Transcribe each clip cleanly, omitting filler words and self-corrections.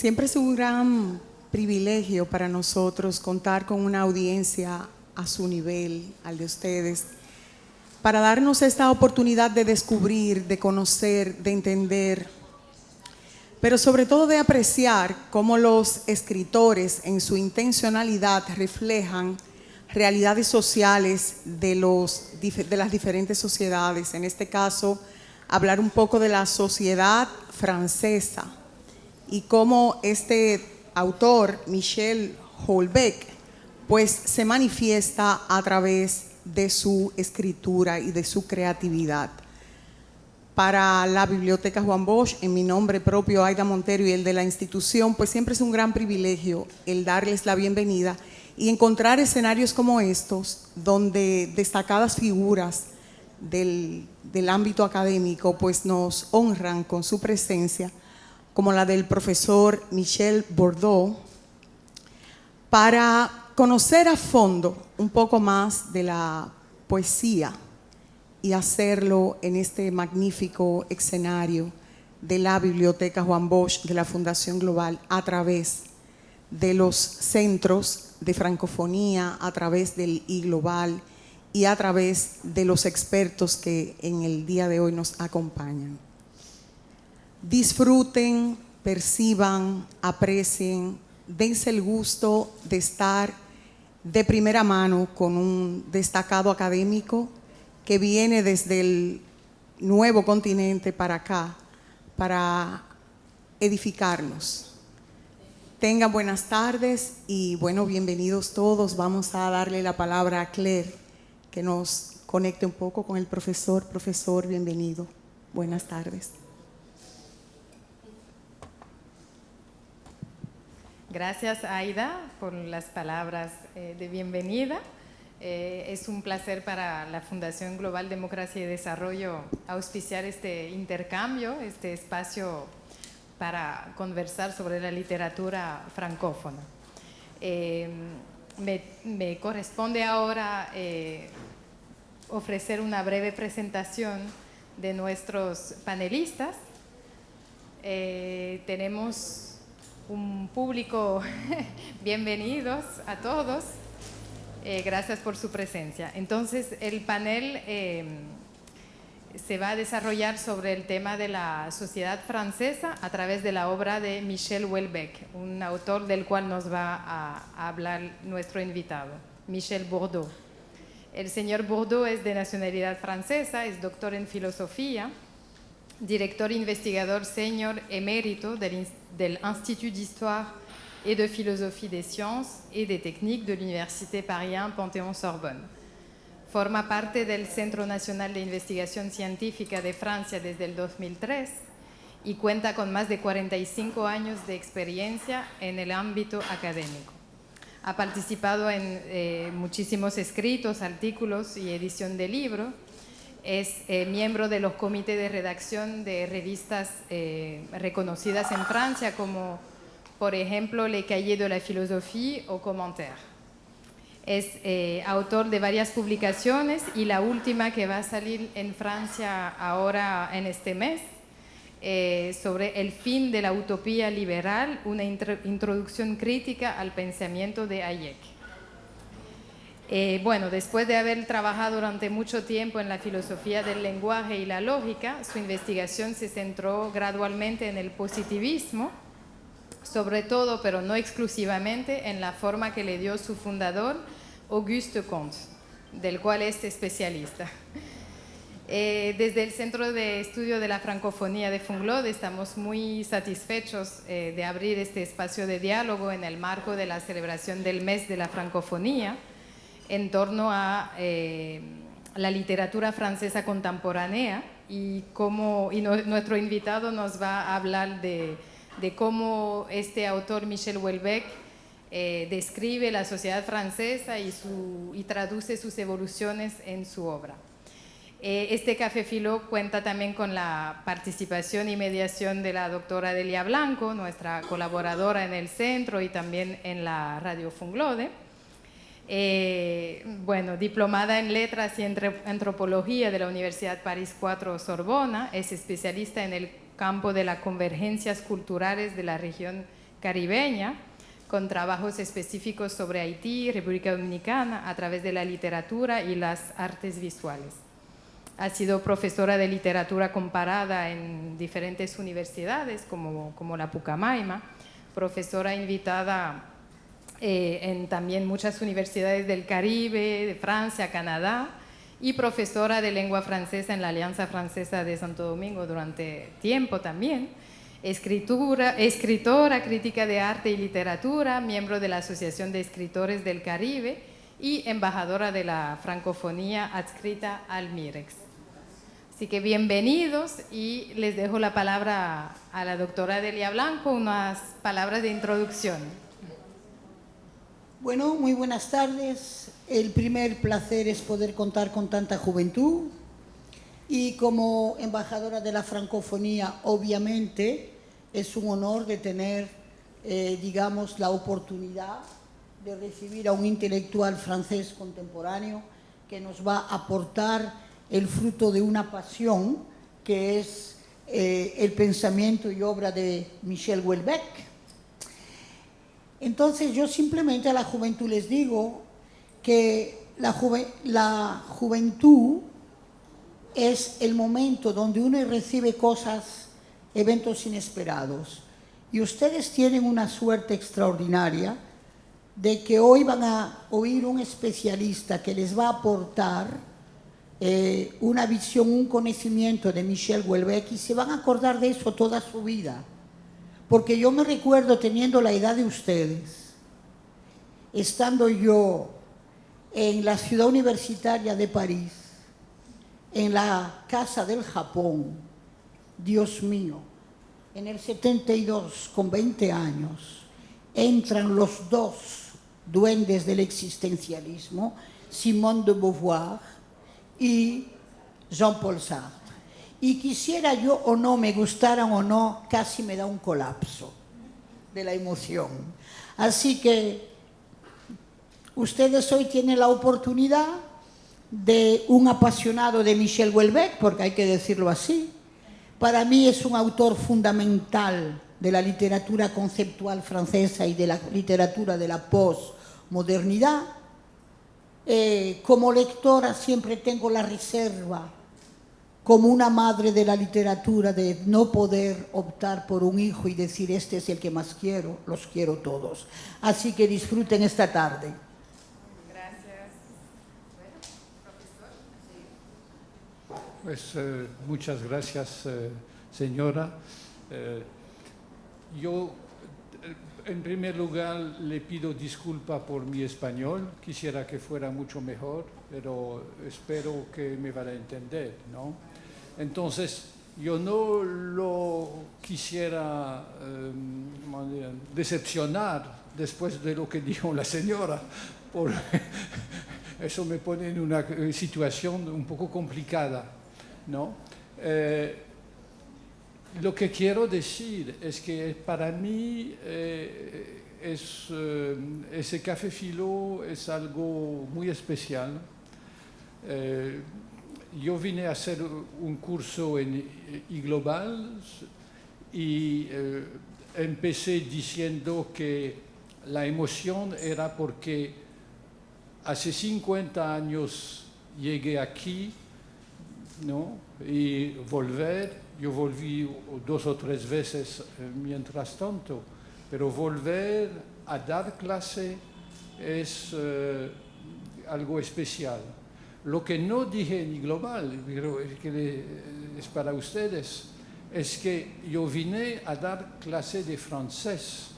Siempre es un gran privilegio para nosotros contar con una audiencia a su nivel, al de ustedes, para darnos esta oportunidad de descubrir, de conocer, de entender, pero sobre todo de apreciar cómo los escritores en su intencionalidad reflejan realidades sociales de las diferentes sociedades. En este caso, hablar un poco de la sociedad francesa y cómo este autor, Michel Houellebecq, pues se manifiesta a través de su escritura y de su creatividad. Para la Biblioteca Juan Bosch, en mi nombre propio, Aida Montero, y el de la institución, pues siempre es un gran privilegio el darles la bienvenida y encontrar escenarios como estos, donde destacadas figuras del ámbito académico pues nos honran con su presencia, como la del profesor Michel Bourdeau, para conocer a fondo un poco más de la poesía y hacerlo en este magnífico escenario de la Biblioteca Juan Bosch de la Fundación Global a través de los centros de francofonía, a través del iGlobal y a través de los expertos que en el día de hoy nos acompañan. Disfruten, perciban, aprecien, dense el gusto de estar de primera mano con un destacado académico que viene desde el nuevo continente para acá, para edificarnos. Tengan buenas tardes y bueno, bienvenidos todos. Vamos a darle la palabra a Claire, que nos conecte un poco con el profesor. Profesor, bienvenido. Buenas tardes. Gracias, Aida, por las palabras de bienvenida. Es un placer para la Fundación Global Democracia y Desarrollo auspiciar este intercambio, este espacio para conversar sobre la literatura francófona. Me corresponde ahora ofrecer una breve presentación de nuestros panelistas. Tenemos un público, bienvenidos a todos, gracias por su presencia. Entonces, el panel se va a desarrollar sobre el tema de la sociedad francesa a través de la obra de Michel Houellebecq, un autor del cual nos va a hablar nuestro invitado, Michel Bourdeau. El señor Bourdeau es de nacionalidad francesa, es doctor en filosofía, director investigador senior emérito del Institut d'Histoire et de Philosophie des Sciences et des Techniques de l'Université Paris 1 Panthéon-Sorbonne. Forma parte del Centro Nacional de Investigación Científica de Francia desde el 2003 y cuenta con más de 45 años de experiencia en el ámbito académico. Ha participado en muchísimos escritos, artículos y edición de libros. Es miembro de los comités de redacción de revistas reconocidas en Francia, como por ejemplo Le Cahiers de la Philosophie o Commentaires. Es autor de varias publicaciones y la última que va a salir en Francia ahora en este mes, sobre el fin de la utopía liberal, una introducción crítica al pensamiento de Hayek. Bueno, después de haber trabajado durante mucho tiempo en la filosofía del lenguaje y la lógica, su investigación se centró gradualmente en el positivismo, sobre todo, pero no exclusivamente, en la forma que le dio su fundador, Auguste Comte, del cual es especialista. Desde el Centro de Estudio de la Francofonía de Funglode estamos muy satisfechos de abrir este espacio de diálogo en el marco de la celebración del mes de la francofonía, en torno a la literatura francesa contemporánea y nuestro invitado nos va a hablar de cómo este autor Michel Houellebecq describe la sociedad francesa y traduce sus evoluciones en su obra. Este Café Philo cuenta también con la participación y mediación de la doctora Delia Blanco, nuestra colaboradora en el centro y también en la Radio Funglode. Bueno, diplomada en Letras y Antropología de la Universidad París 4 Sorbona, es especialista en el campo de las convergencias culturales de la región caribeña, con trabajos específicos sobre Haití, República Dominicana, a través de la literatura y las artes visuales. Ha sido profesora de literatura comparada en diferentes universidades, como la Pucamaima, profesora invitada en también muchas universidades del Caribe, de Francia, Canadá, y profesora de lengua francesa en la Alianza Francesa de Santo Domingo durante tiempo también. Escritora, crítica de arte y literatura, miembro de la Asociación de Escritores del Caribe y embajadora de la francofonía adscrita al MIREX. Así que bienvenidos y les dejo la palabra a la doctora Delia Blanco, unas palabras de introducción. Bueno, muy buenas tardes. El primer placer es poder contar con tanta juventud y como embajadora de la francofonía, obviamente, es un honor de tener, digamos, la oportunidad de recibir a un intelectual francés contemporáneo que nos va a aportar el fruto de una pasión que es el pensamiento y obra de Michel Houellebecq. Entonces yo simplemente a la juventud les digo que la juventud es el momento donde uno recibe cosas, eventos inesperados. Y ustedes tienen una suerte extraordinaria de que hoy van a oír un especialista que les va a aportar una visión, un conocimiento de Michel Houellebecq y se van a acordar de eso toda su vida. Porque yo me recuerdo teniendo la edad de ustedes, estando yo en la ciudad universitaria de París, en la Casa del Japón, Dios mío, en el 72, con 20 años, entran los dos duendes del existencialismo, Simone de Beauvoir y Jean-Paul Sartre. Y quisiera yo o no, me gustaran o no, casi me da un colapso de la emoción. Así que ustedes hoy tienen la oportunidad de un apasionado de Michel Houellebecq, porque hay que decirlo así. Para mí es un autor fundamental de la literatura conceptual francesa y de la literatura de la posmodernidad. Como lectora siempre tengo la reserva, como una madre de la literatura, de no poder optar por un hijo y decir este es el que más quiero, los quiero todos. Así que disfruten esta tarde. Gracias. Pues muchas gracias, señora. Yo, en primer lugar, le pido disculpa por mi español. Quisiera que fuera mucho mejor, pero espero que me van a entender, ¿no? Entonces, yo no lo quisiera decepcionar después de lo que dijo la señora, porque eso me pone en una situación un poco complicada, ¿no? Lo que quiero decir es que para mí ese Café Philo es algo muy especial. Yo vine a hacer un curso en iGlobal y empecé diciendo que la emoción era porque hace 50 años llegué aquí, ¿no? Y yo volví 2 o 3 veces mientras tanto, pero volver a dar clase es algo especial. Lo que no dije en iGlobal, pero que es para ustedes, es que yo vine a dar clase de francés.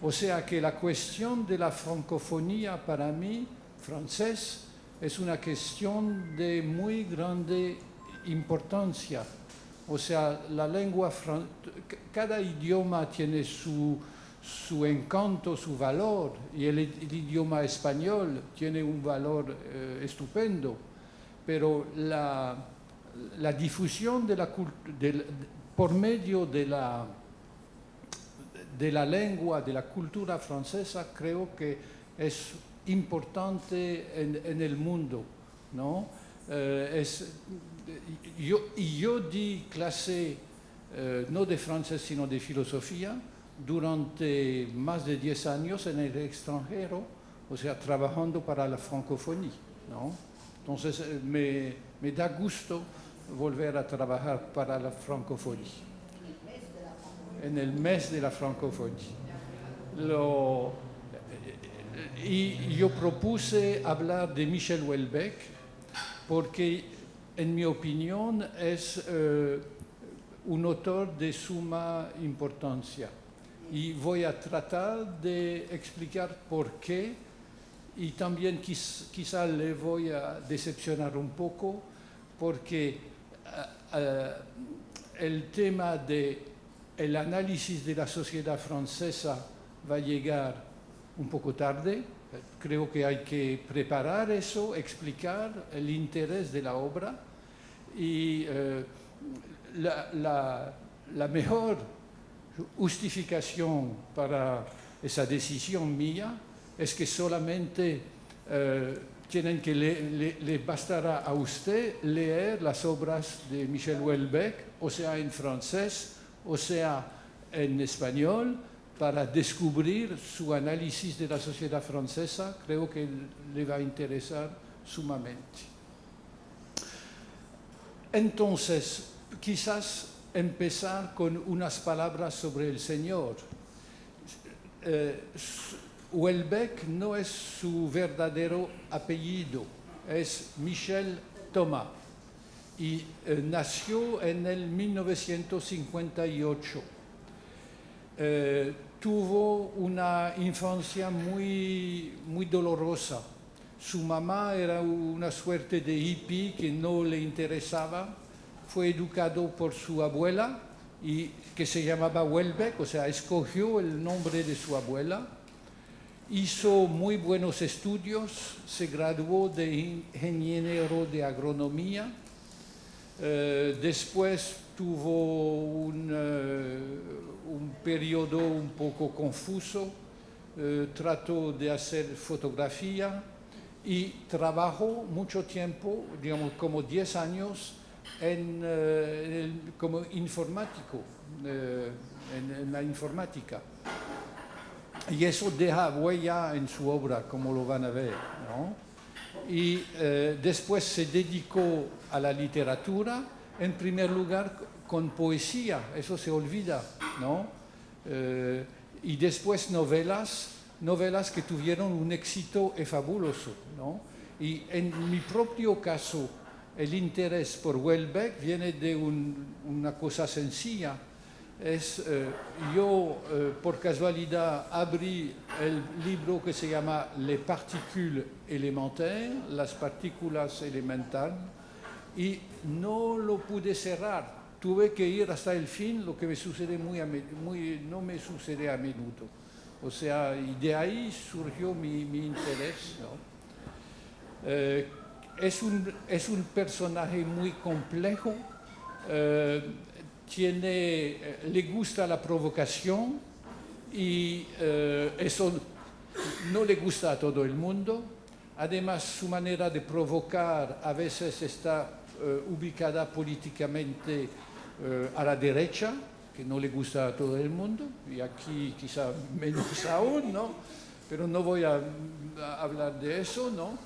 O sea que la cuestión de la francofonía para mí, francés, es una cuestión de muy grande importancia. O sea, la lengua, cada idioma tiene su encanto, su valor, y el idioma español tiene un valor estupendo, pero la difusión por medio de la lengua, de la cultura francesa, creo que es importante en el mundo, ¿no? Yo di clase no de francés, sino de filosofía, durante más de 10 años en el extranjero, o sea, trabajando para la francofonía, ¿no? Entonces me da gusto volver a trabajar para la francofonía. En el mes de la francofonía. Y yo propuse hablar de Michel Houellebecq porque, en mi opinión, es un autor de suma importancia. Y voy a tratar de explicar por qué, y también quizá le voy a decepcionar un poco, porque el tema del análisis de la sociedad francesa va a llegar un poco tarde. Creo que hay que preparar eso, explicar el interés de la obra, y la mejor justificación para esa decisión mía es que solamente le bastará a usted leer las obras de Michel Houellebecq, o sea en francés, o sea en español, para descubrir su análisis de la sociedad francesa. Creo que le va a interesar sumamente. Entonces, quizás empezar con unas palabras sobre el Señor. Houellebecq no es su verdadero apellido, es Michel Thomas, y nació en el 1958. Tuvo una infancia muy dolorosa. Su mamá era una suerte de hippie que no le interesaba. Fue educado por su abuela, que se llamaba Houellebecq, o sea, escogió el nombre de su abuela. Hizo muy buenos estudios, se graduó de ingeniero de agronomía. Después tuvo un periodo un poco confuso, trató de hacer fotografía y trabajó mucho tiempo, digamos como 10 años, como informático, en la informática. Y eso deja huella en su obra, como lo van a ver, ¿no? Y después se dedicó a la literatura, en primer lugar con poesía, eso se olvida, ¿no? Y después novelas que tuvieron un éxito fabuloso, ¿no? Y en mi propio caso, el interés por Houellebecq viene de una cosa sencilla. Yo, por casualidad, abrí el libro que se llama Les particules élémentaires, las partículas elementales, y no lo pude cerrar. Tuve que ir hasta el fin, lo que me sucede no me sucede a menudo. O sea, y de ahí surgió mi interés, ¿no? Es un personaje muy complejo. Le gusta la provocación, y eso no le gusta a todo el mundo. Además, su manera de provocar a veces está ubicada políticamente a la derecha, que no le gusta a todo el mundo, y aquí quizá menos aún, ¿no? Pero no voy a hablar de eso, ¿no?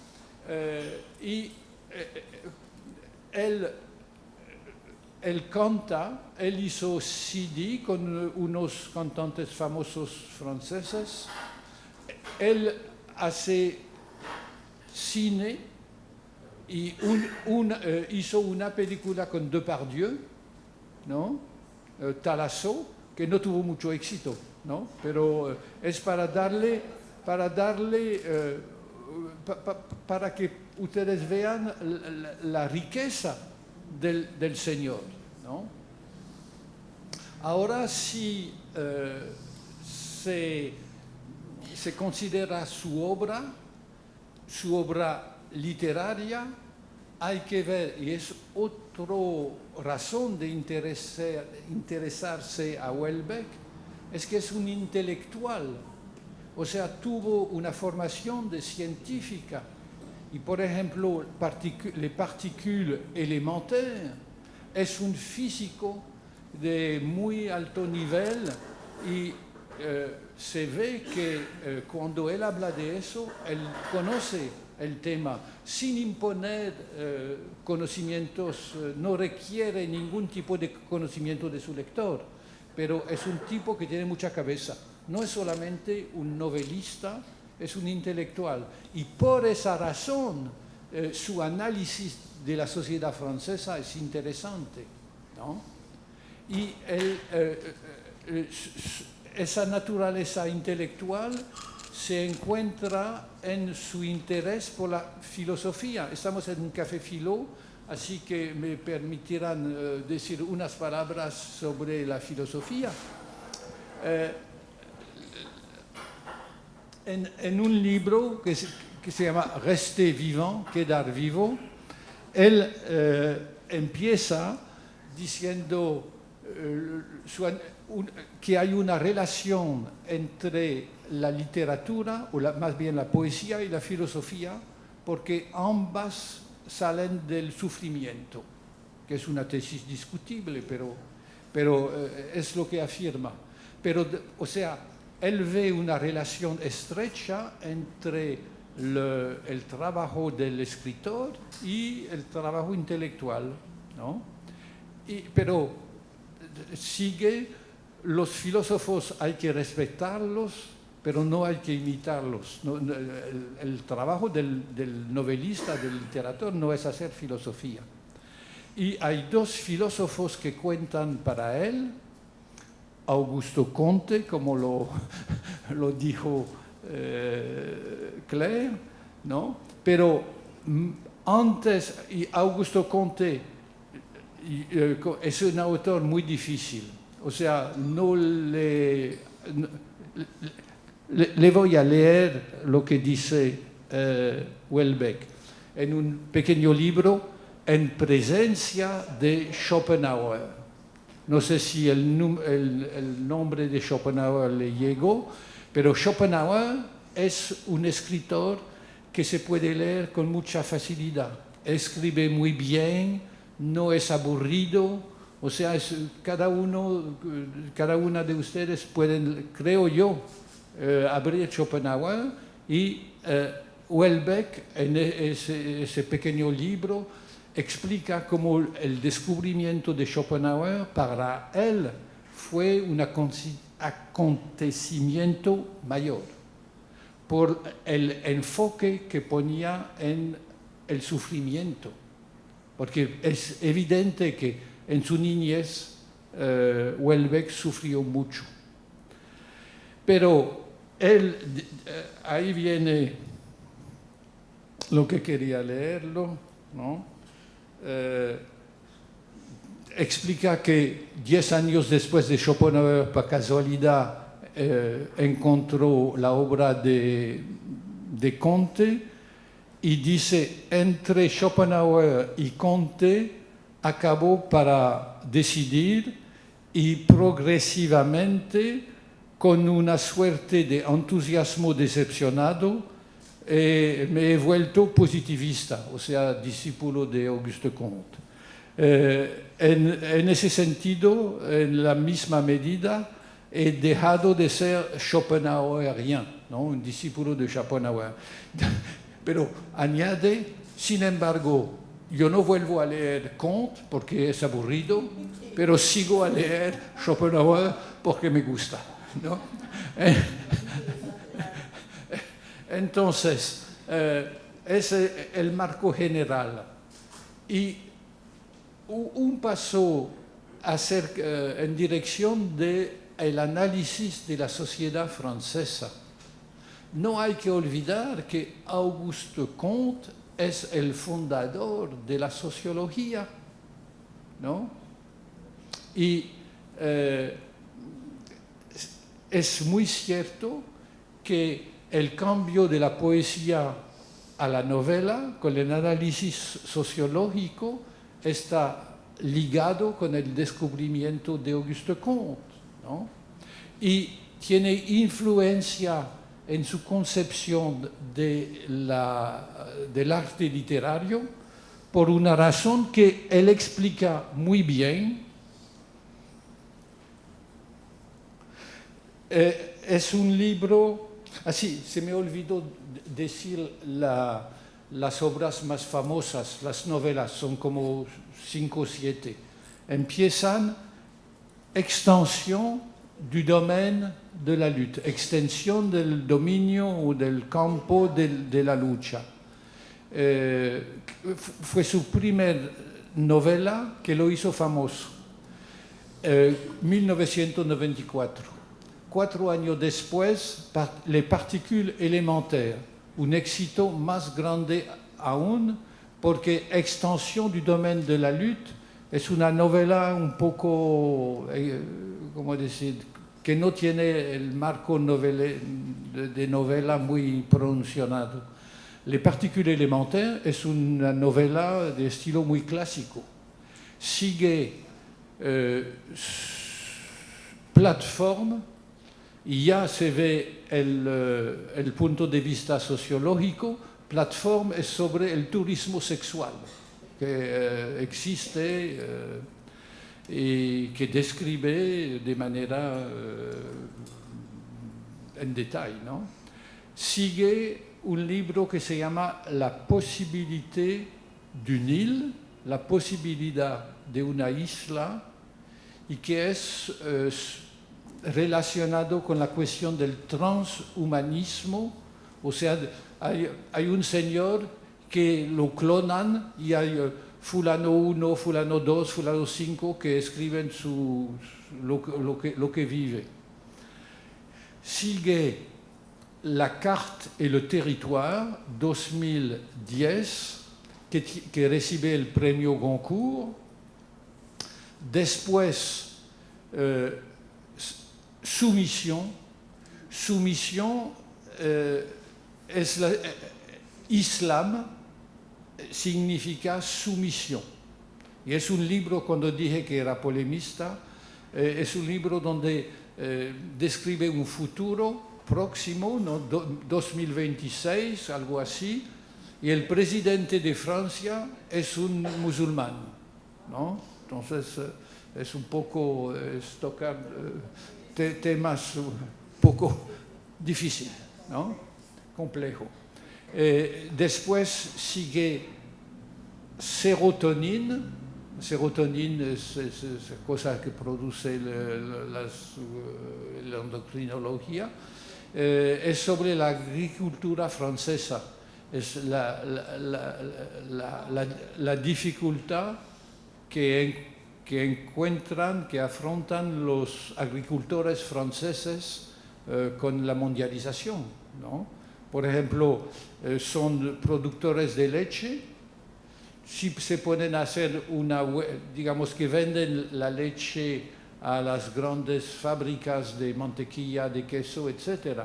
Él canta, él hizo CD con unos cantantes famosos franceses, él hace cine y hizo una película con Depardieu, ¿no? Thalasso, que no tuvo mucho éxito, ¿no? Pero es para que ustedes vean la riqueza del Señor, ¿no? Ahora, si se considera su obra literaria, hay que ver, y es otra razón de interesarse a Houellebecq, es que es un intelectual, o sea, tuvo una formación de científica. Y, por ejemplo, les particules élémentaires es un físico de muy alto nivel, y se ve que cuando él habla de eso, él conoce el tema sin imponer conocimientos, no requiere ningún tipo de conocimiento de su lector, pero es un tipo que tiene mucha cabeza. No es solamente un novelista, es un intelectual. Y por esa razón, su análisis de la sociedad francesa es interesante, ¿no? Y esa naturaleza intelectual se encuentra en su interés por la filosofía. Estamos en un café philo, así que me permitirán decir unas palabras sobre la filosofía. En un libro que se llama Rester vivant, quedar vivo, él empieza diciendo que hay una relación entre la literatura, o más bien la poesía y la filosofía, porque ambas salen del sufrimiento, que es una tesis discutible, pero es lo que afirma. Pero, o sea, él ve una relación estrecha entre el trabajo del escritor y el trabajo intelectual, ¿no? Pero sigue, los filósofos hay que respetarlos, pero no hay que imitarlos. El trabajo del novelista, del literator, no es hacer filosofía. Y hay dos filósofos que cuentan para él, Augusto Comte, como lo dijo Claire, ¿no? Pero antes, y Augusto Comte es un autor muy difícil, o sea, le voy a leer lo que dice Houellebecq en un pequeño libro, En presencia de Schopenhauer. No sé si el nombre de Schopenhauer le llegó, pero Schopenhauer es un escritor que se puede leer con mucha facilidad. Escribe muy bien, no es aburrido, o sea, cada una de ustedes pueden, creo yo, abrir Schopenhauer y Houellebecq en ese pequeño libro explica cómo el descubrimiento de Schopenhauer para él fue un acontecimiento mayor por el enfoque que ponía en el sufrimiento, porque es evidente que en su niñez Houellebecq sufrió mucho. Pero ahí viene lo que quería leerlo, ¿no? Explica que 10 años después de Schopenhauer, por casualidad, encontró la obra de Comte y dice, entre Schopenhauer y Comte acabó para decidir y progresivamente, con una suerte de entusiasmo decepcionado, me he vuelto positivista, o sea, discípulo de Auguste Comte. En ese sentido, en la misma medida, he dejado de ser schopenhauerien, ¿no? Un discípulo de Schopenhauer. Pero añade, sin embargo, yo no vuelvo a leer Comte porque es aburrido, pero sigo a leer Schopenhauer porque me gusta, ¿no? Entonces, ese es el marco general. Y un paso en dirección del análisis de la sociedad francesa. No hay que olvidar que Auguste Comte es el fundador de la sociología, ¿no? Y es muy cierto que el cambio de la poesía a la novela, con el análisis sociológico, está ligado con el descubrimiento de Auguste Comte, ¿no? Y tiene influencia en su concepción del arte literario por una razón que él explica muy bien. Es un libro, así, se me olvidó decir las obras más famosas, las novelas, son como 5 o 7. Empiezan extensión du domaine de la lutte, extensión del dominio o del campo de la lucha. Fue su primer novela que lo hizo famoso, 1994. 4 años después, Les particules élémentaires, un éxito más grande aún, porque Extensión du domaine de la lutte es una novela un poco, ¿cómo decir?, que no tiene el marco de novela muy pronunciado. Les particules élémentaires es una novela de estilo muy clásico. Sigue Plateforme, y ya se ve el punto de vista sociológico. Plateforme es sobre el turismo sexual que existe y que describe de manera en detalle, ¿no? Sigue un libro que se llama La posibilité d'une île, la posibilidad de una isla, y que es relacionado con la cuestión del transhumanismo. O sea, hay un señor que lo clonan y hay fulano 1, fulano 2, fulano 5 que escriben lo que vive. Sigue La carte et le territoire, 2010, que recibe el premio Goncourt. Después, Soumission. Soumission es Islam significa sumisión. Y es un libro, cuando dije que era polemista, es un libro donde describe un futuro próximo, ¿no? 2026, algo así, y el presidente de Francia es un musulmán, ¿no? Entonces es un poco tocar temas un poco difíciles, ¿no? Complejo. Después sigue Serotonine. Serotonine es cosa que produce la endocrinología. Es sobre la agricultura francesa. Es la dificultad que encuentran, que afrontan los agricultores franceses con la mundialización, ¿no? Por ejemplo, son productores de leche. Si se pueden hacer digamos que venden la leche a las grandes fábricas de mantequilla, de queso, etc.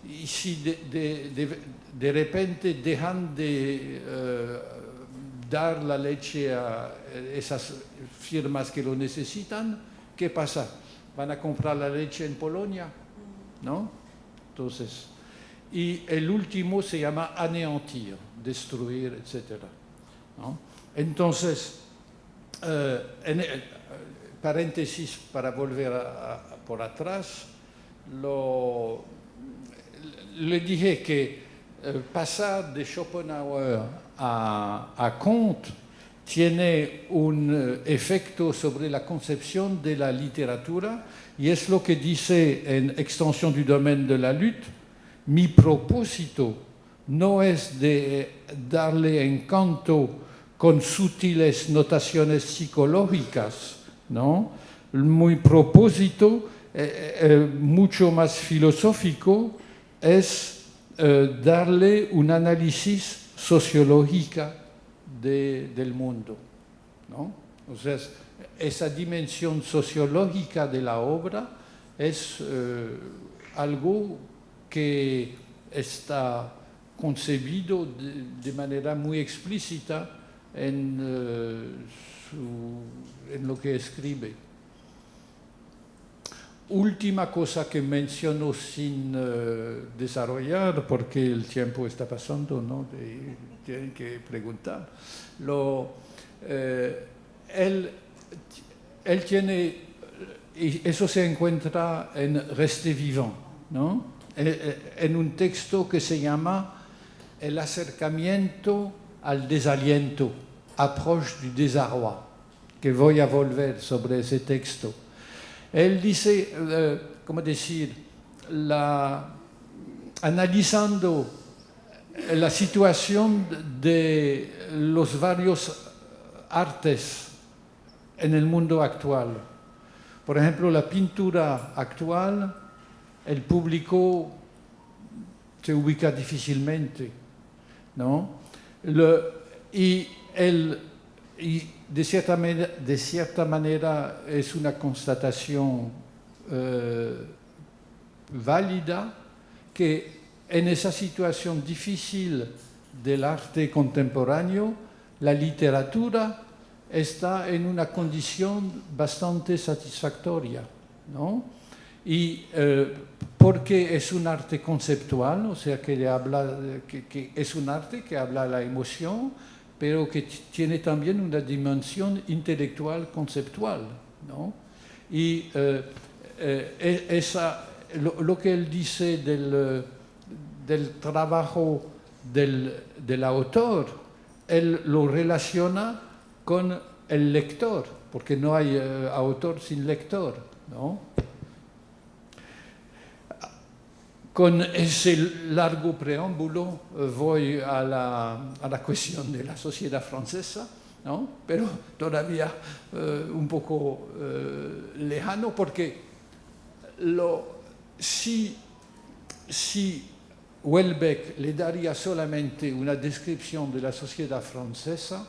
Y si de repente dejan de dar la leche a esas firmas que lo necesitan, ¿qué pasa? ¿Van a comprar la leche en Polonia? ¿No? Entonces, y el último se llama anéantir, destruir, etc. ¿No? Entonces, paréntesis para volver por atrás, le dije que pasar de Schopenhauer a Comte tiene un efecto sobre la concepción de la literatura, y es lo que dice en Extensión du domaine de la lutte: mi propósito no es de darle encanto con sutiles notaciones psicológicas, ¿no? Mi propósito, mucho más filosófico, es darle un análisis sociológico del mundo, ¿no? O sea, esa dimensión sociológica de la obra es algo que está concebido de manera muy explícita en lo que escribe. Última cosa que menciono sin desarrollar, porque el tiempo está pasando, ¿no? Tienen que preguntar. Él tiene y eso se encuentra en Reste Vivant, ¿no? En un texto que se llama El acercamiento al desaliento, Approche du désarroi, que voy a volver sobre ese texto. Él dice, ¿cómo decir? Analizando la situación de los varios artes en el mundo actual. Por ejemplo, la pintura actual, el público se ubica difícilmente, ¿no? Y de cierta manera es una constatación válida que en esa situación difícil del arte contemporáneo, la literatura está en una condición bastante satisfactoria, ¿no? Y porque es un arte conceptual, o sea, que es un arte que habla de la emoción, pero que tiene también una dimensión intelectual conceptual, ¿no? Y lo que él dice del trabajo del autor, él lo relaciona con el lector, porque no hay autor sin lector, ¿no? Con ese largo preámbulo voy a la cuestión de la sociedad francesa, ¿no? Pero todavía un poco lejano, porque si Houellebecq le daría solamente una descripción de la sociedad francesa,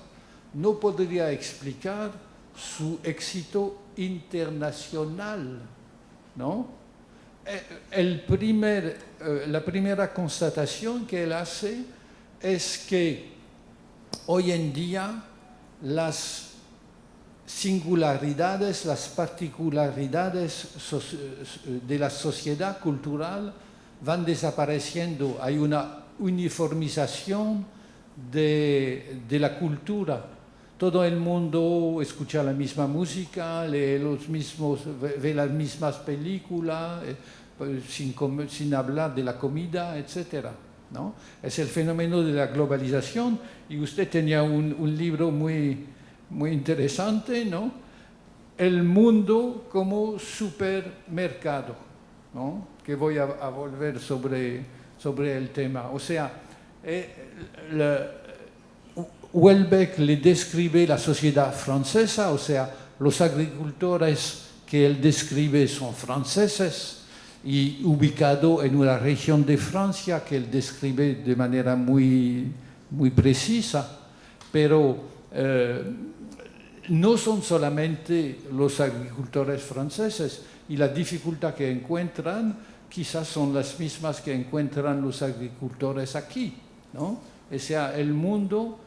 no podría explicar su éxito internacional, ¿no? La primera constatación que él hace es que hoy en día las singularidades, las particularidades de la sociedad cultural van desapareciendo. Hay una uniformización de la cultura. Todo el mundo escucha la misma música, ve las mismas películas, sin hablar de la comida, etc., ¿no? Es el fenómeno de la globalización, y usted tenía un libro muy, muy interesante, ¿no? El mundo como supermercado, ¿no? Que voy a volver sobre el tema. O sea, Houellebecq le describe la sociedad francesa, o sea, los agricultores que él describe son franceses y ubicados en una región de Francia que él describe de manera muy, muy precisa, pero no son solamente los agricultores franceses, y la dificultad que encuentran quizás son las mismas que encuentran los agricultores aquí, ¿no? O sea, el mundo,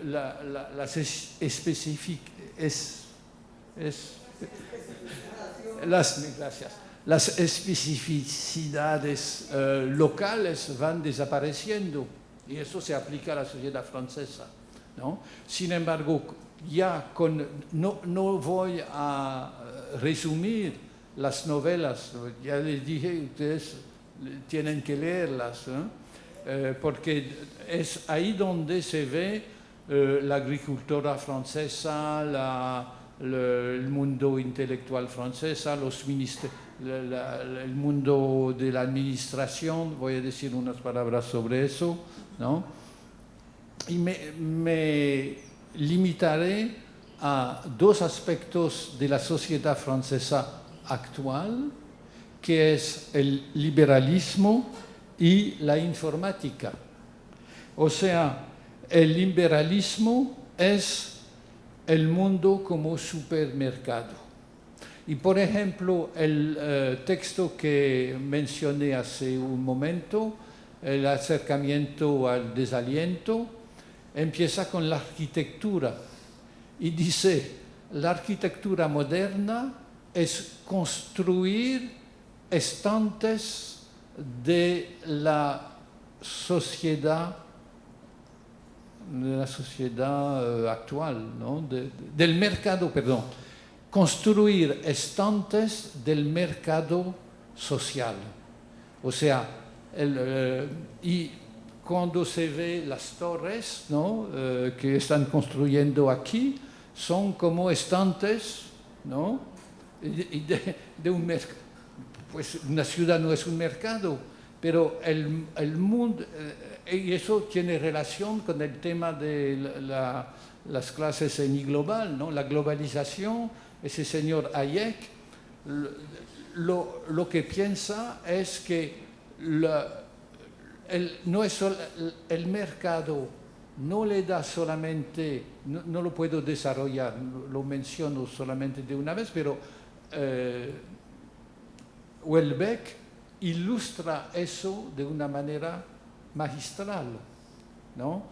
las especificidades locales van desapareciendo, y eso se aplica a la sociedad francesa, ¿no? Sin embargo, no voy a resumir las novelas, ya les dije, ustedes tienen que leerlas, ¿no? Porque es ahí donde se ve la agricultura francesa, el mundo intelectual francesa, el mundo de la administración. Voy a decir unas palabras sobre eso, ¿no? Y me limitaré a dos aspectos de la sociedad francesa actual, que es el liberalismo y la informática. O sea, el liberalismo es el mundo como supermercado. Y por ejemplo, el texto que mencioné hace un momento, el acercamiento al desaliento, empieza con la arquitectura y dice: la arquitectura moderna es construir estantes de la sociedad actual, ¿no? Del mercado, perdón. construir estantes del mercado social. O sea, y cuando se ve las torres, ¿no? Que están construyendo aquí, son como estantes, ¿no? de un mercado. Pues una ciudad no es un mercado, pero el mundo, y eso tiene relación con el tema de las clases en I global, ¿no? La globalización. Ese señor Hayek lo que piensa es que no es el mercado no le da solamente, no lo puedo desarrollar, lo menciono solamente de una vez, pero Houellebecq ilustra eso de una manera magistral, ¿no?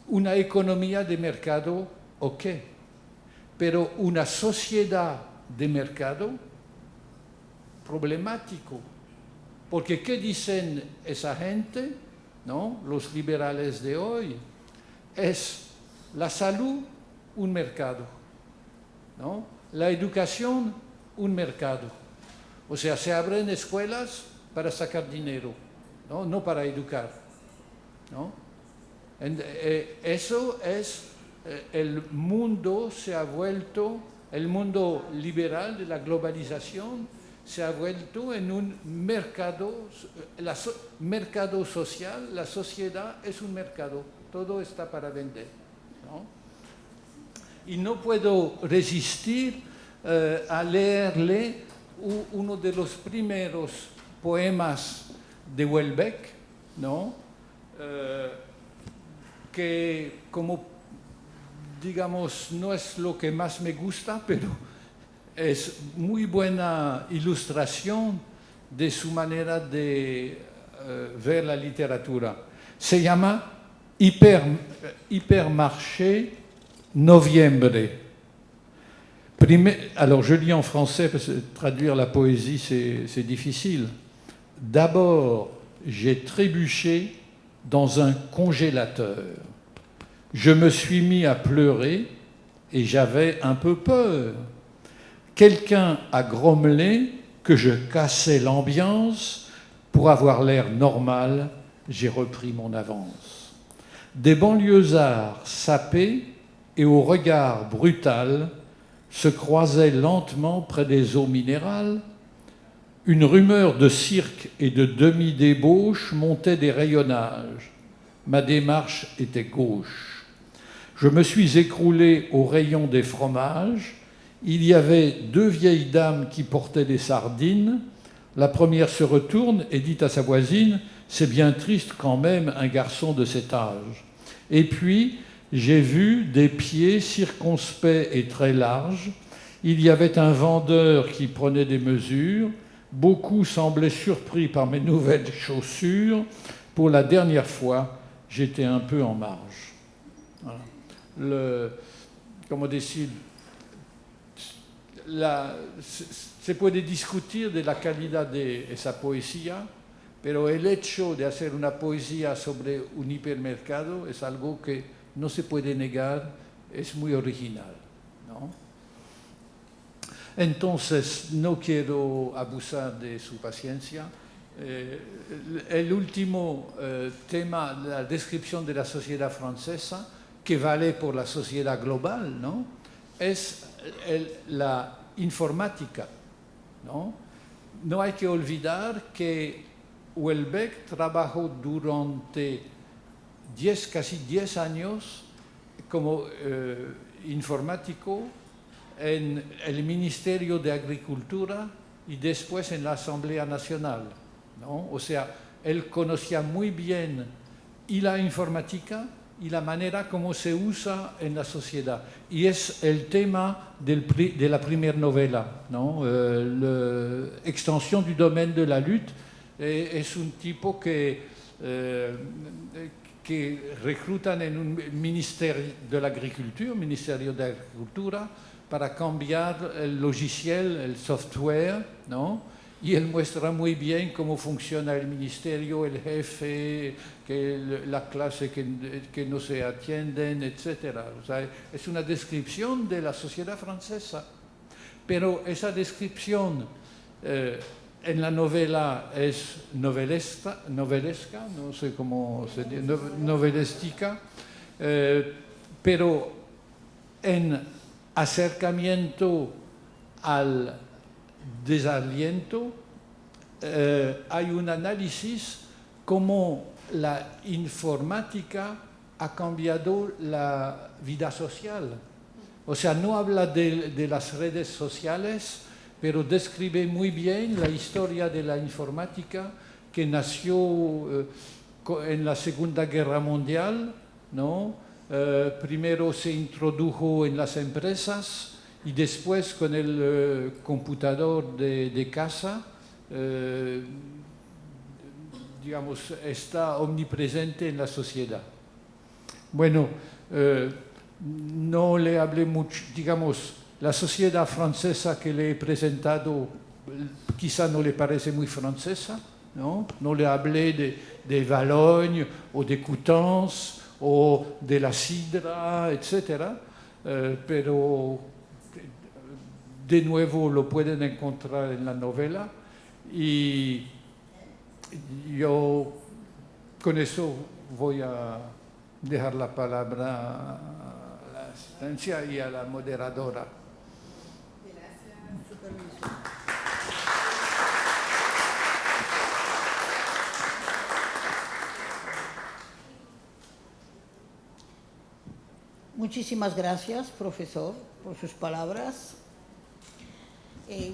Una economía de mercado, ok, pero una sociedad de mercado, problemático. Porque ¿qué dicen esa gente, ¿no? Los liberales de hoy? Es la salud un mercado, ¿no? La educación un mercado. O sea, se abren escuelas para sacar dinero, ¿no? No para educar, ¿no? Eso es, el mundo se ha vuelto, el mundo liberal de la globalización se ha vuelto en un mercado, mercado social. La sociedad es un mercado, todo está para vender, ¿no? Y no puedo resistir a leerle uno de los primeros poemas de Houellebecq, ¿no? Que como, digamos, no es lo que más me gusta, pero es muy buena ilustración de su manera de ver la literatura. Se llama Hypermarché Noviembre. Alors je lis en français parce que traduire la poésie c'est difficile. D'abord, j'ai trébuché dans un congélateur. Je me suis mis à pleurer et j'avais un peu peur. Quelqu'un a grommelé que je cassais l'ambiance. Pour avoir l'air normal, j'ai repris mon avance. Des banlieusards sapés et au regard brutal se croisaient lentement près des eaux minérales. Une rumeur de cirque et de demi-débauche montait des rayonnages. Ma démarche était gauche. Je me suis écroulé au rayon des fromages. Il y avait deux vieilles dames qui portaient des sardines. La première se retourne et dit à sa voisine « C'est bien triste quand même un garçon de cet âge. » Et puis, j'ai vu des pieds circonspects et très larges. Il y avait un vendeur qui prenait des mesures. Beaucoup semblaient surpris par mes nouvelles chaussures. Pour la dernière fois, j'étais un peu en marge. Voilà. Como decir, se puede discutir de la calidad de esa poesía, pero el hecho de hacer una poesía sobre un hipermercado es algo que no se puede negar, es muy original, ¿no? Entonces, no quiero abusar de su paciencia. El último tema, la descripción de la sociedad francesa, que vale por la sociedad global, ¿no? Es la informática, ¿no? No hay que olvidar que Houellebecq trabajó durante casi 10 años como informático en el Ministerio de Agricultura y después en la Asamblea Nacional, ¿no? O sea, él conocía muy bien y la informática y la manera como se usa en la sociedad. Y es el tema de la primera novela, ¿no? Extensión du domaine de la lutte. Es un tipo que reclutan en un ministerio de la agricultura, Ministerio de Agricultura, para cambiar el logiciel, el software, ¿no? y él muestra muy bien cómo funciona el ministerio, el jefe, la clase que no se atienden, etc. O sea, es una descripción de la sociedad francesa, pero esa descripción en la novela es novelesca, no sé cómo se dice, novelística, pero en acercamiento al desaliento hay un análisis cómo la informática ha cambiado la vida social. O sea, no habla de las redes sociales, pero describe muy bien la historia de la informática que nació en la Segunda Guerra Mundial, ¿no? Primero se introdujo en las empresas y después con el computador de casa, digamos, está omnipresente en la sociedad. Bueno, no le hablé mucho, digamos, la sociedad francesa que le he presentado quizá no le parece muy francesa, ¿no? No le hablé de Valogne o de Coutances o de la sidra, etc. Pero de nuevo lo pueden encontrar en la novela y yo con eso voy a dejar la palabra a la asistencia y a la moderadora. Muchísimas gracias, profesor, por sus palabras.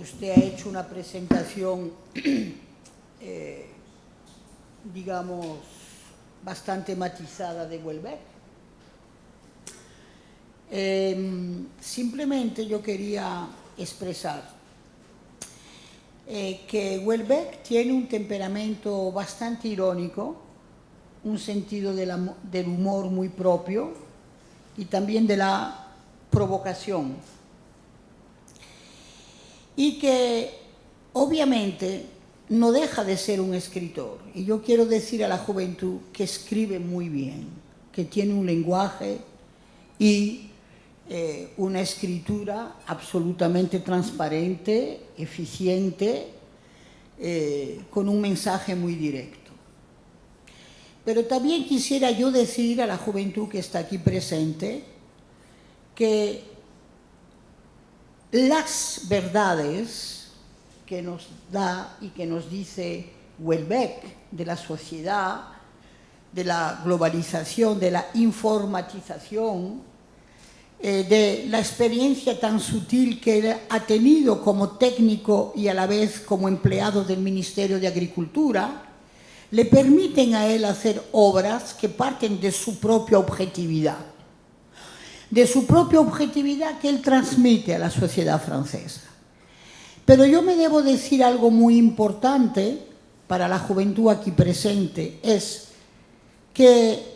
Usted ha hecho una presentación, digamos, bastante matizada de Houellebecq. Simplemente yo quería expresar que Houellebecq tiene un temperamento bastante irónico, un sentido del humor muy propio y también de la provocación. Y que obviamente no deja de ser un escritor. Y yo quiero decir a la juventud que escribe muy bien, que tiene un lenguaje y una escritura absolutamente transparente, eficiente, con un mensaje muy directo. Pero también quisiera yo decir a la juventud que está aquí presente que las verdades que nos da y que nos dice Houellebecq de la sociedad, de la globalización, de la informatización, de la experiencia tan sutil que él ha tenido como técnico y a la vez como empleado del Ministerio de Agricultura, le permiten a él hacer obras que parten de su propia objetividad que él transmite a la sociedad francesa. Pero yo me debo decir algo muy importante para la juventud aquí presente, es que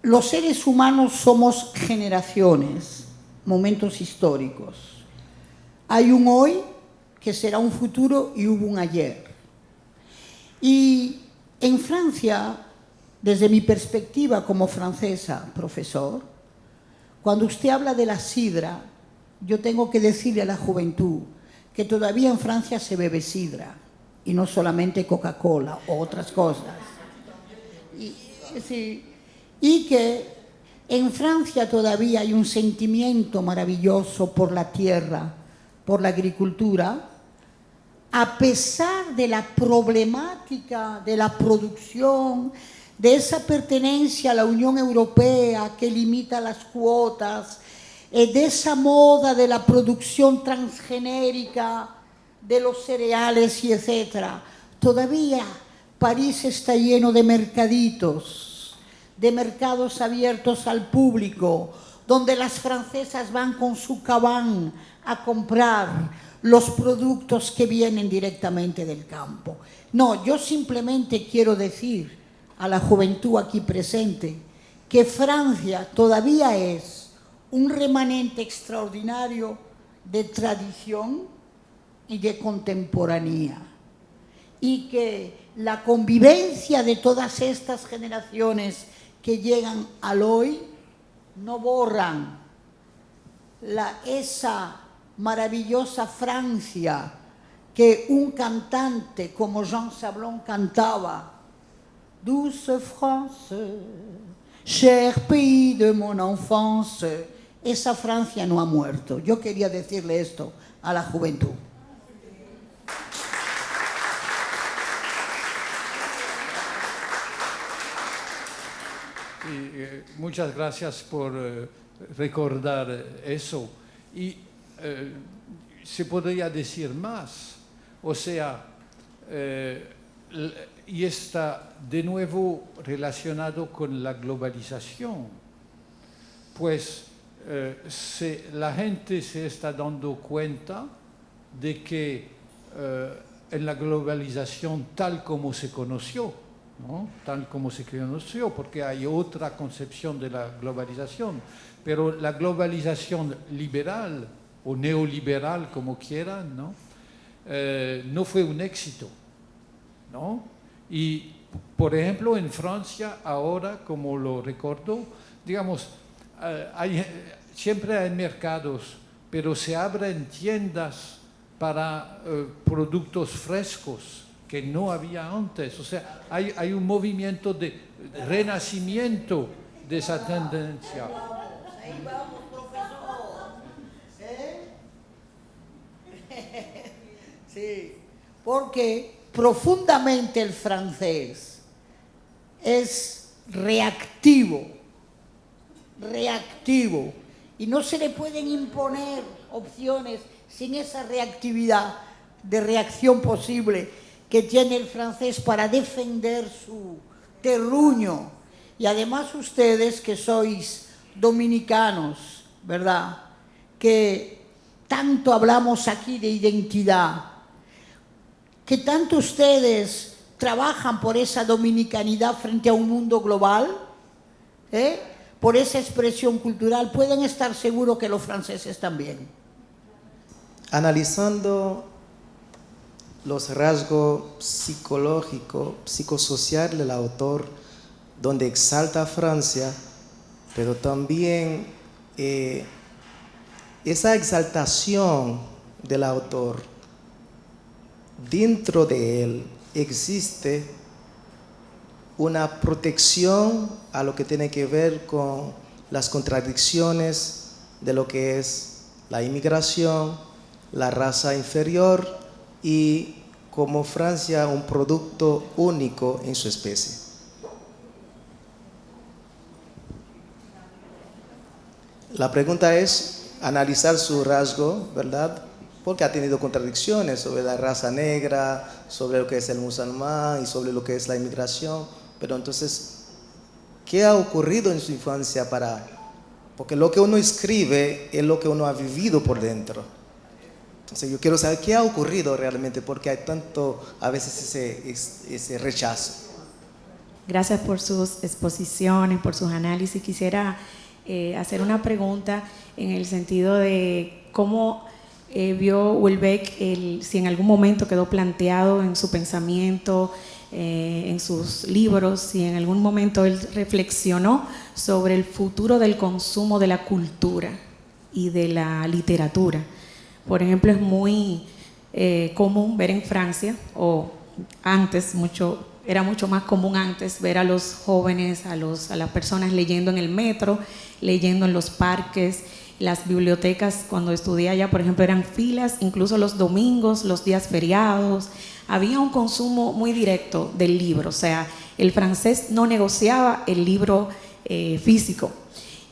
los seres humanos somos generaciones, momentos históricos. Hay un hoy que será un futuro y hubo un ayer. Y en Francia, desde mi perspectiva como francesa, profesor, cuando usted habla de la sidra, yo tengo que decirle a la juventud que todavía en Francia se bebe sidra y no solamente Coca-Cola o otras cosas. Y que en Francia todavía hay un sentimiento maravilloso por la tierra, por la agricultura, a pesar de la problemática de la producción, de esa pertenencia a la Unión Europea que limita las cuotas, de esa moda de la producción transgenérica de los cereales y etcétera. Todavía París está lleno de mercaditos, de mercados abiertos al público, donde las francesas van con su cabán a comprar los productos que vienen directamente del campo. No, yo simplemente quiero decir a la juventud aquí presente que Francia todavía es un remanente extraordinario de tradición, y de contemporanía. Y que la convivencia de todas estas generaciones que llegan al hoy no borran esa maravillosa Francia que un cantante como Jean Sablon cantaba. Douce France, cher pays de mon enfance. Esa Francia no ha muerto. Yo quería decirle esto a la juventud. Y, muchas gracias por recordar eso. Y se podría decir más. O sea, y está de nuevo relacionado con la globalización. Pues la gente se está dando cuenta de que en la globalización tal como se conoció, ¿no? Tal como se conoció, porque hay otra concepción de la globalización, pero la globalización liberal o neoliberal, como quieran, ¿no? No fue un éxito, ¿no? Y, por ejemplo, en Francia ahora, como lo recuerdo, digamos, siempre hay mercados, pero se abren tiendas para productos frescos que no había antes. O sea, hay un movimiento de renacimiento de esa tendencia. Ahí vamos, profesor. Sí, porque profundamente el francés es reactivo, y no se le pueden imponer opciones sin esa reactividad de reacción posible que tiene el francés para defender su terruño. Y además ustedes que sois dominicanos, ¿verdad? Que tanto hablamos aquí de identidad, que tanto ustedes trabajan por esa dominicanidad frente a un mundo global, por esa expresión cultural, pueden estar seguros que los franceses también. Analizando los rasgos psicológicos, psicosociales del autor, donde exalta a Francia, pero también esa exaltación del autor, dentro de él existe una protección a lo que tiene que ver con las contradicciones de lo que es la inmigración, la raza inferior y como Francia un producto único en su especie. La pregunta es analizar su rasgo, ¿verdad? Porque ha tenido contradicciones sobre la raza negra, sobre lo que es el musulmán y sobre lo que es la inmigración. Pero entonces, ¿qué ha ocurrido en su infancia porque lo que uno escribe es lo que uno ha vivido por dentro? Entonces yo quiero saber qué ha ocurrido realmente, porque hay tanto, a veces, ese rechazo. Gracias por sus exposiciones, por sus análisis. Quisiera hacer una pregunta en el sentido de cómo vio Houellebecq, si en algún momento quedó planteado en su pensamiento, en sus libros, si en algún momento él reflexionó sobre el futuro del consumo de la cultura y de la literatura. Por ejemplo, es muy común ver en Francia, o antes, era mucho más común antes ver a los jóvenes, a las personas leyendo en el metro, leyendo en los parques, las bibliotecas. Cuando estudié allá, por ejemplo, eran filas, incluso los domingos, los días feriados. Había un consumo muy directo del libro, o sea, el francés no negociaba el libro físico.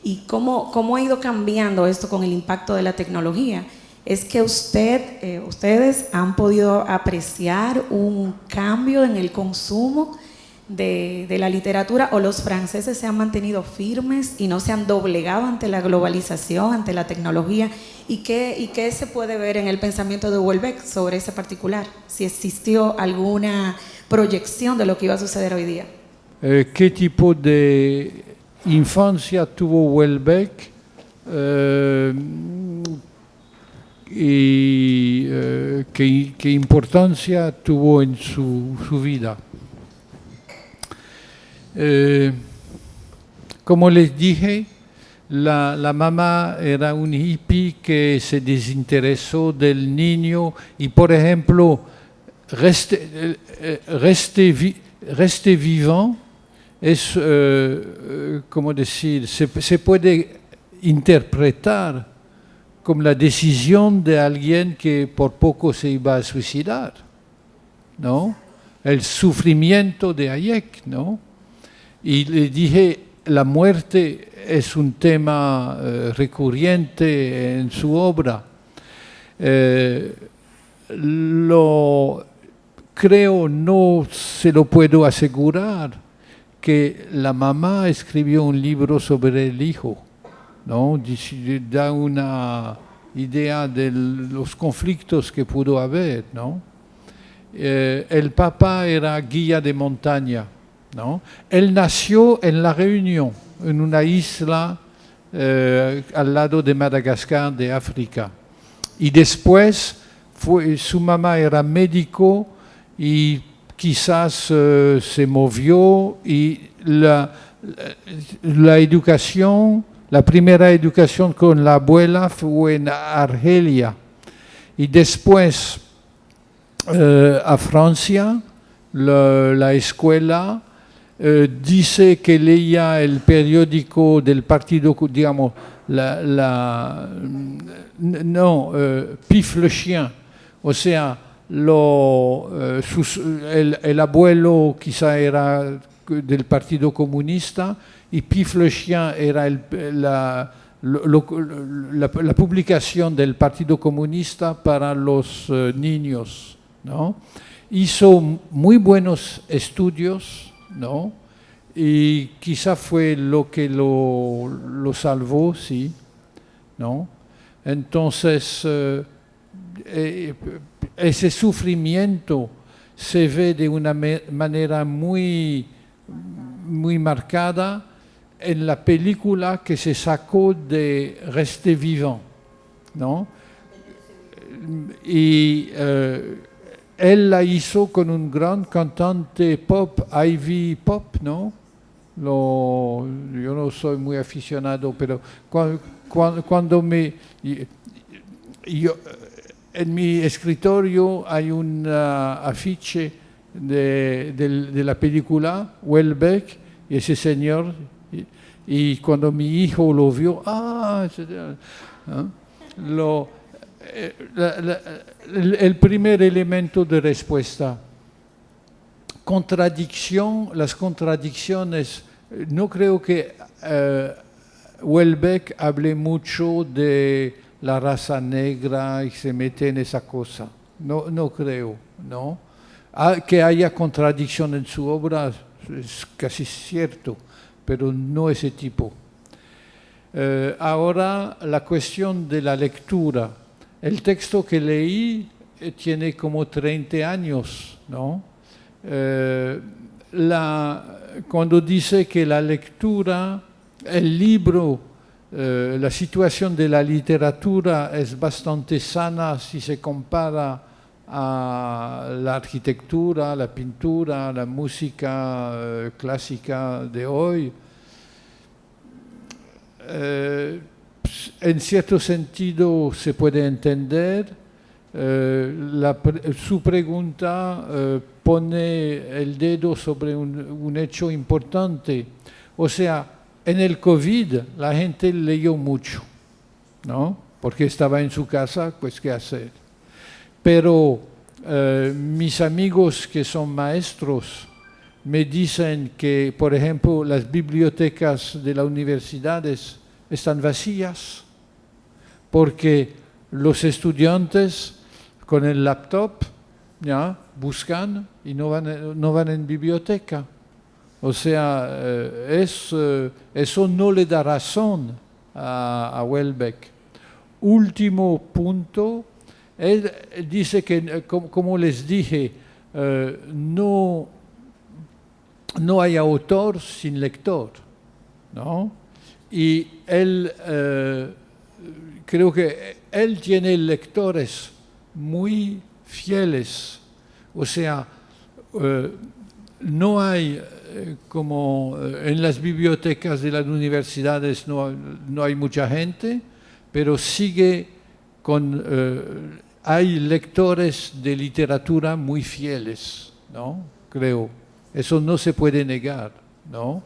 ¿Y cómo ha ido cambiando esto con el impacto de la tecnología? Es que ustedes han podido apreciar un cambio en el consumo de la literatura, o los franceses se han mantenido firmes y no se han doblegado ante la globalización, ante la tecnología. ¿Y qué se puede ver en el pensamiento de Houellebecq sobre ese particular? Si existió alguna proyección de lo que iba a suceder hoy día. ¿Qué tipo de infancia tuvo Houellebecq? Y qué importancia tuvo en su vida. Como les dije, la mamá era un hippie que se desinteresó del niño y, por ejemplo, rester vivant es, ¿cómo decir? Se puede interpretar como la decisión de alguien que por poco se iba a suicidar, ¿no? El sufrimiento de Hayek, ¿no? Y le dije, la muerte es un tema recurrente en su obra. Creo, no se lo puedo asegurar, que la mamá escribió un libro sobre el hijo, ¿no? Da una idea de los conflictos que pudo haber, ¿no? El papá era guía de montaña, ¿no? Él nació en La Reunión, en una isla al lado de Madagascar, de África. Y después su mamá era médico y quizás se movió y la educación, la primera educación con la abuela fue en Argelia. Y después a Francia, la escuela dice que leía el periódico del partido, digamos, Pif le Chien, o sea, el abuelo quizá era del Partido Comunista y Pif le Chien era la publicación del Partido Comunista para los niños, ¿no? Hizo muy buenos estudios, ¿no? Y quizá fue lo que lo salvó, sí, ¿no? Entonces, ese sufrimiento se ve de una manera muy, muy marcada en la película que se sacó de Rester Vivant, ¿no? Y él la hizo con un gran cantante pop, Ivy Pop, ¿no? Yo no soy muy aficionado, pero cuando en mi escritorio hay un afiche de la película, Welbeck, y ese señor, y cuando mi hijo lo vio, el primer elemento de respuesta, las contradicciones, no creo que Welbeck hable mucho de la raza negra y se mete en esa cosa, no creo, ¿no? Que haya contradicción en su obra es casi cierto, pero no ese tipo. Ahora, la cuestión de la lectura. El texto que leí tiene como 30 años, ¿no? Cuando dice que la lectura, el libro, la situación de la literatura es bastante sana si se compara a la arquitectura, la pintura, la música clásica de hoy. En cierto sentido se puede entender. Su pregunta pone el dedo sobre un hecho importante. O sea, en el COVID la gente leyó mucho, ¿no? Porque estaba en su casa, pues ¿qué hacer? Pero mis amigos que son maestros me dicen que, por ejemplo, las bibliotecas de las universidades están vacías porque los estudiantes con el laptop ya buscan y no van en biblioteca. O sea, eso no le da razón a Welbeck. Último punto, él dice que, como les dije, no hay autor sin lector, ¿no? Y él, creo que él tiene lectores muy fieles. O sea, no hay, como en las bibliotecas de las universidades no hay mucha gente, pero sigue hay lectores de literatura muy fieles, ¿no? Creo. Eso no se puede negar, ¿no?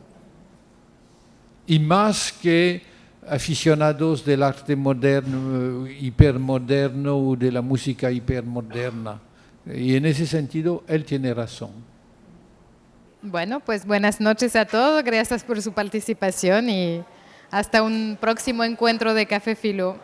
Y más que aficionados del arte moderno, hipermoderno o de la música hipermoderna. Y en ese sentido, él tiene razón. Bueno, pues buenas noches a todos, gracias por su participación y hasta un próximo encuentro de Café Filo.